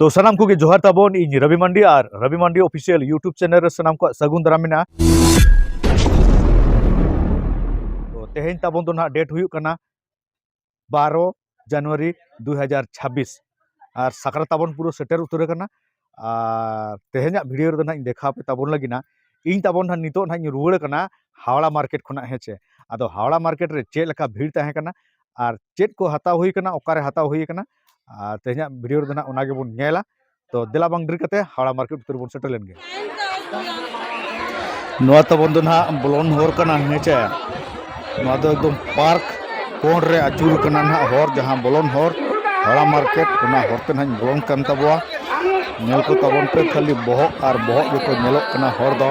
तो सनाम को जोहार ताबन इन रवि मंडी और रवि मंडी ऑफिशियल यूट्यूब चैनल रे सनाम को सगुन दाराम मेना। तो तेहेन ताबन तो ना डेट हुई करना 12 जनवरी 2026 और साकरा ताबन पूरा सेटर उतर करना। तेहेना वीडियो रे ना देखा पे ताबन लगिना इन ताबन नितो ना रुवाड़ करना हावड़ा मार्केट खुना हेचे। आदो हावड़ा मार्केट रे चेक लका भीड़ ताहे करना और चेक को हताव हुई करना ओकारे हताव हुई करना तेहेना वीडियो रे ना ओनागे बन नेला। तो दिला बांग डिर कते हावड़ा मार्केट उतर बन सेटल लेनगे। नोआ ताबन दो ना ब्लोन होर करना हेचे। नोआ दो एकदम पार्क कोण रे अचूर करना ना होर जहां ब्लोन होर हावड़ा मार्केट ओना होरते ना ब्लोन कन तबवा नेल को ताबन पे खाली बोहक और बोहक जो को नेलोक करना होर दो।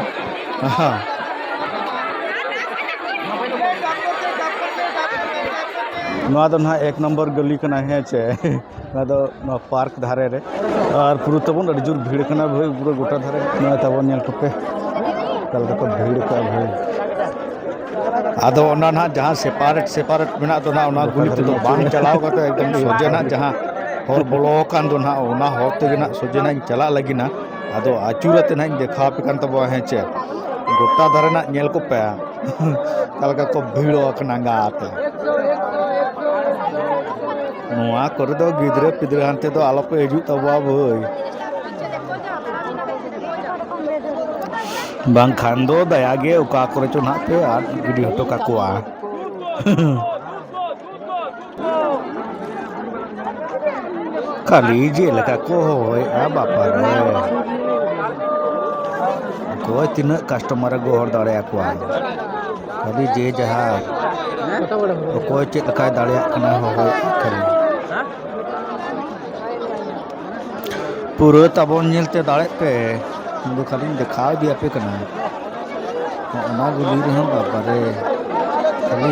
ना एक नंबर गली कना हेचे पार्क धारे रे और पूरा तबन अड़ी जोर भीड़ कना भाई पूरा गोटा धारे ना तबन नेल पे कल को भीड़ का भाई आदो ओना ना जहां सेपारेट मेना तो ना गुली तो बांग चलाव कते एकदम सोजे ना जहां हर बोलो कान दो ना ओना होते ना सोजे ना चला लगी ना आदो आचुरते ना देखा पे कान तबो हेचे गोटा धारे ना नेल को पे कल को भीड़ो कना गाते नोआ करे दो गिद्रे पिद्रे हानते दो आलो पे हिजू तबवा भाई बांग खान दो दयागे उका करे चो ना पे आ गिडी हटो काकुआ खाली जे लका को होय आ बापा रे कोई तीन कस्टमर गो हर दाड़े आकुआ खाली जे जहा कोई चेक लका दाड़े कना होय खाली पूरा ताबन नेलते दाड़े पे दो खाली देखा दिया पे कना ओना गुली रे बाबा रे खाली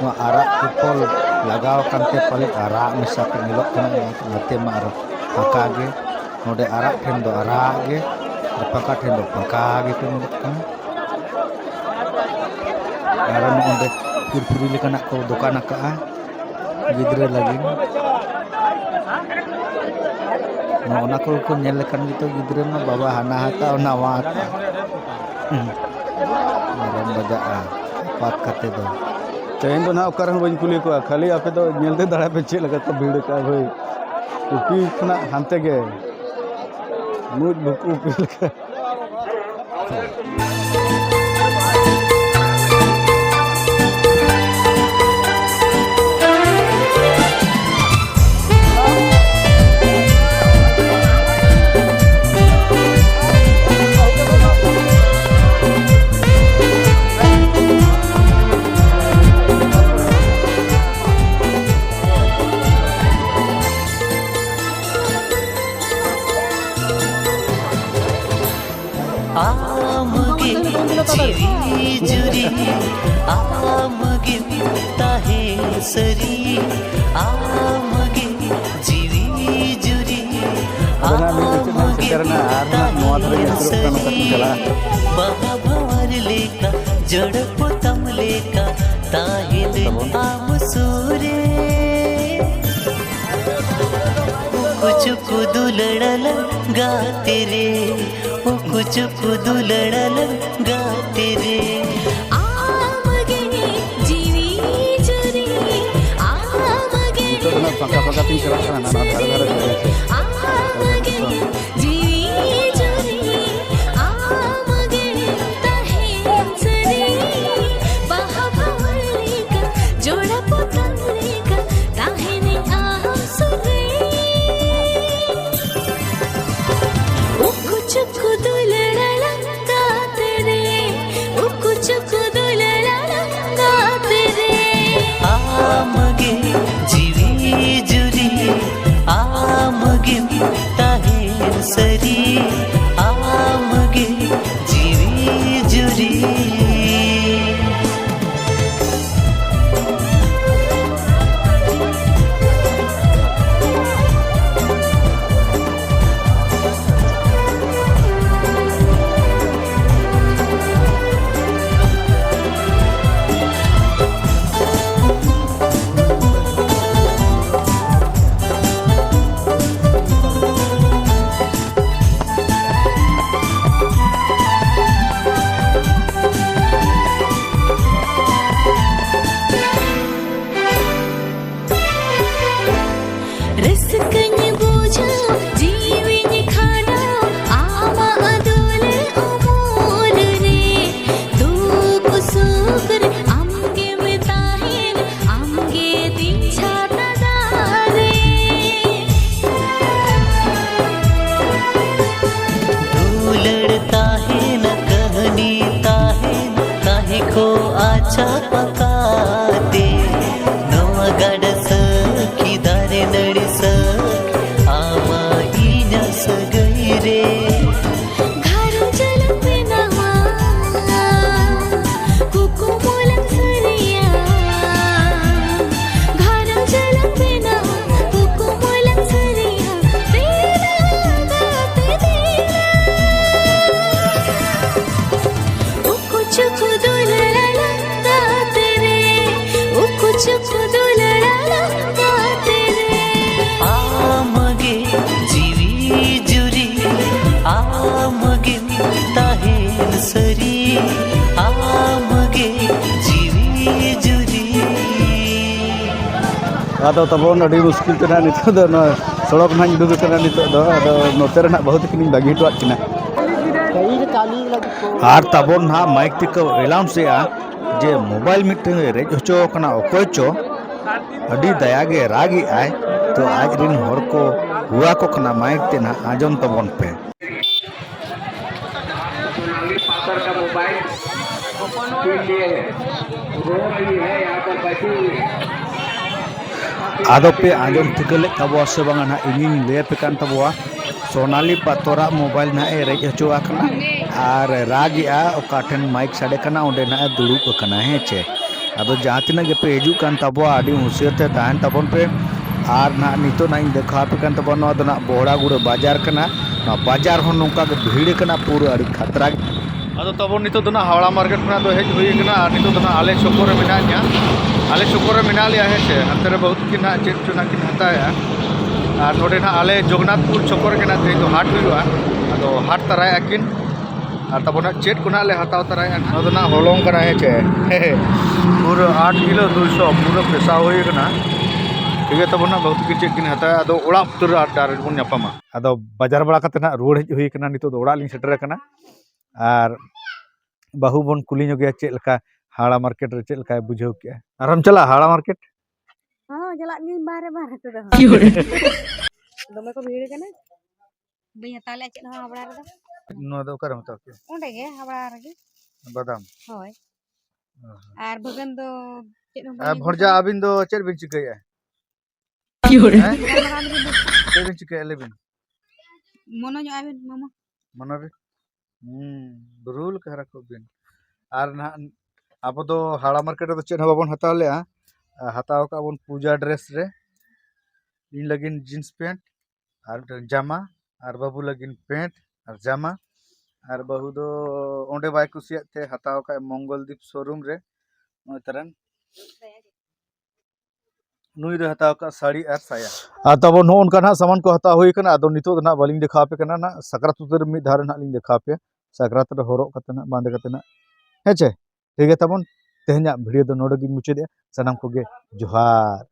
वा आरा पिपल लगाव कांते पले आरा मिसा पे मिलो कना नते मार पका गे नोडे आरा ठेन दो आरा गे पका ठेन दो पका गे पे मिलो कना आरा नोडे पुरपुरी लेकना को दुकान का गिद्रे लगी ओना को नेल लेकन तो गिद्रे में बाबा हाना हाता ओना वा हाता मरम बजा पात करते दो तेन दो ना ओकर बन कुली को खाली आपे तो नेलते दड़ा पे चे लगा तो भीड़ का भाई उपी खना हानते गे मुज भुकु उपी लगा आमगे जीवी जुरी आमगे ताहे सरी आमगे जीवी जुरी आमगे ताहे सरी बाबार लेका जड़पोतम लेका ताहिले आम सूरे कुछ कुदुलड़ल गाते रे कुछ कुदुलड़ल गाते रे आमगे जीवी जुरी आमगे पका तीन चला ना धार आमगे जीवी जुरी आमगे ताहे सरी बाहावले का जोड़ा पोतले का ताहे ने आम सुरे कुछ कुदुलड़ल गाते रे कुछ कुदुलड़ल गाते रे आमगे जीवी जुरी आमगे पकाते नवा गाडस की दारे नडीस आमा इना सगई रे घारो जलम बेनावा कुकुमोलम सरिया घारो जलम बेनावा कुकुमोलम सरिया तेरा गाते तेरा ओ कुछ कुदुलड़ा गाते रे ओ कुछ कुदुलड़ा गाते रे आमगे जीवी जुरी आमगे ताहेन सरी आमगे जीवी जुरी आदो तबोन अड़ी मुश्किल तेना नितो दो न सड़क ना उडुक तेना नितो दो आदो नोते रेना बहुत किनी बागी हटवात किना आर तबोन ना माइक तिक एलाउंस से जे मोबाइल मिटन रेज होचो कना ओकोय चो अड़ी दयागे रागी आय तो आज रिन हर को हुआ को कना माइक ते ना आजम तबोन पे सोनाली पाकर का मोबाइल के लिए रो रही है यहाँ पर बैठी हुई है। आदो पे आजम तिकले तबो से बांगा ना इनिन ले पे कान तबोआ सोनाली पातोरा मोबाइल ना ए रेज होचो आकना आर रागी आ ओकाठन माइक साडे कना ओंडे ना दुड़ुब कना हेचे आदो जहां गे पे हिजू कान तबोआ आडी हुसियते ताहन तबोन पे आर ना नितो ना इन देखा पे कान तबो नो दना बोड़ागुड़ बाजार कना ना बाजार हो नोंका गे भीड़ कना पूरा अड़ी खतरा आदो तबो नितो दना हावड़ा मार्केट कना दो हेज हुई कना नितो दना आले चोको रे मिना न्या आले चोको रे मिना लिया हेचे हंते रे बहुत किना चेक चुना किन हताया आर नोडे ना आले जगन्नाथपुर चोको रे कना ते तो हाट हुआ आदो हाट तराय अकिन आर तबोना चेट कुना ले हताव तराय ना दना होलोंग कना हेचे पूरा 8 किलो 200 पूरा पैसा हुई कना ठीक है तबोना बहुत कि चेक किन हताया आदो ओड़ा पुतर डार बन न्यापामा आदो बाजार बड़ा कते ना रोड हेज हुई कना नितो दो ओड़ा लिन सेटर कना आर बाहु बन कुली गया चेक लका हाड़ा मार्केट रे चेक लका बुझाव के आराम चला हाड़ा मार्केट हाँ जला नी बारे बारे तो दो दमे को भीड़ के ना बई हताले चेन हो hablar दा नो दो कर मत के ओंडे गे hablar गे बादाम होय आर भगन दो चेन हो भरजा अबिन दो चेर बिन चिकैया चेर बिन चिकैया लेबिन मनो जो आबिन मामा मनोबे रूल कहरा को बिन आर ना अब दो हाड़ा मार्केट दो चेन बाबन हताव ले हताव का बन पूजा ड्रेस रे इन लगिन जींस पैंट आर जामा आर बाबू लगिन पैंट आर जामा आर बहु दो ओंडे बाय कुसियत थे हताव का मंगलदीप शोरूम रे तरन नुई रे हताव का साड़ी आर साया तब नो उनका ना सामान को हताव हुई कना आदो नितो ना बालिंग देखा पे कना ना सकरात उतर मी धार ना लिंग देखा पे सकरात रे होरो कते ना बांधे कते ना हेचे ठीक है तबन तेहना वीडियो दो नोडे गिन मुचे दे सनम को गे जोहार।